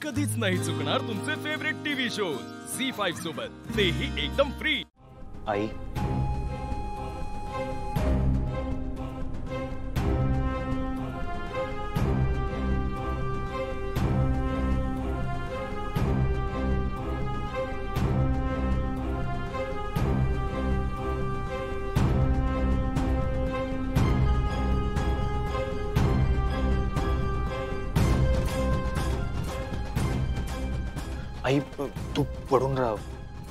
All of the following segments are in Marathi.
कधीच नाही चुकणार तुमचे फेवरेट टीव्ही शोज झी5 सोबत, तेही एकदम फ्री। आई आई तू पडून राहा,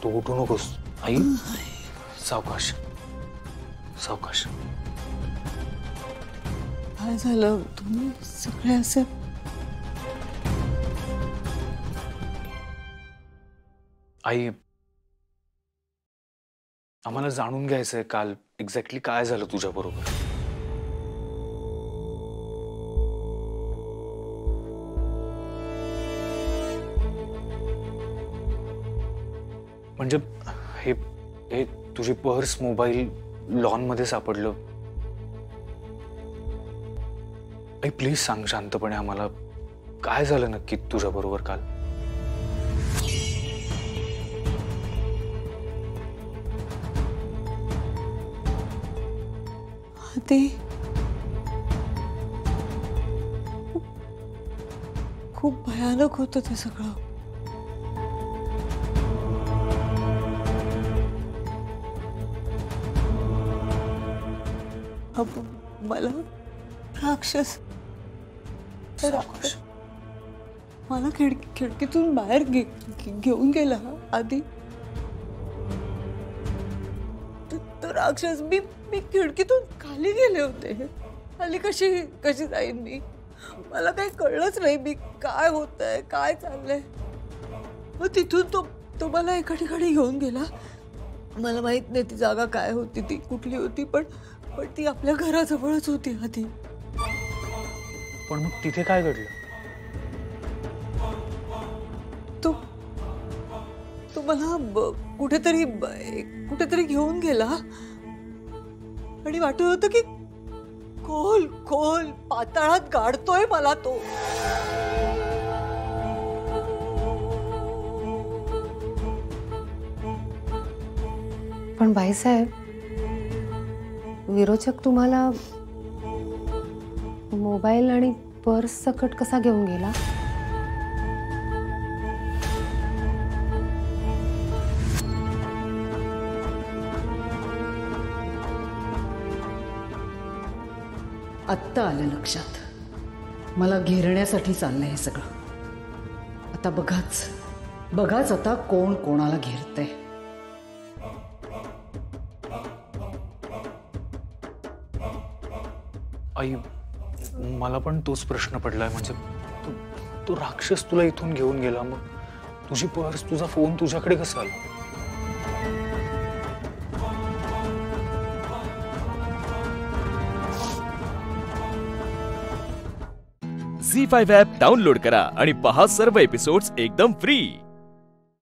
तू उठू नकोस। आई सावकाश सावकाश। काय झालं? तुम्ही सगळे असे आई आम्हाला जाणून घ्यायचंय काल एक्झॅक्टली काय झालं तुझ्या बरोबर। म्हणजे हे हे तुझी पर्स मोबाईल लॉन मध्ये सापडलं। आई प्लीज सांग शांतपणे आम्हाला काय झालं नक्की तुझ्या बरोबर काल। ते खूप भयानक होतं ते सगळं। मला राक्षस मला खिडकीतून बाहेर घेऊन गेला आधी। तो राक्षस मी खिडकीतून खाली गेले होते। खाली कशी जाईन मी? मला काही कळलंच नाही मी काय होतंय काय चाललंय। मग तिथून तो मला एका ठिकाणी घेऊन गेला। मला माहित नाही ती जागा काय होती, ती कुठली होती, पण ती आपल्या घराजवळच होती आधी। पण मग तिथे काय घडलं? तो मला कुठेतरी घेऊन गेला आणि वाटत होतं की खोल पाताळात गाडतोय मला तो। पण बाईसाहेब, विरोचक तुम्हाला मोबाईल आणि पर्स सकट कसा घेऊन गेला? आत्ता आलं लक्षात, मला घेरण्यासाठी चाललंय हे सगळं। आता बघाच आता कोण कोणाला घेरतंय। आई मला पण तोच प्रश्न पडलाय। म्हणजे तो राक्षस तुला इथून घेऊन गेला, मग तुझी पर्स तुझा फोन तुझ्याकडे कसा आला? झी5 ॲप डाउनलोड करा आणि पहा सर्व एपिसोड्स एकदम फ्री।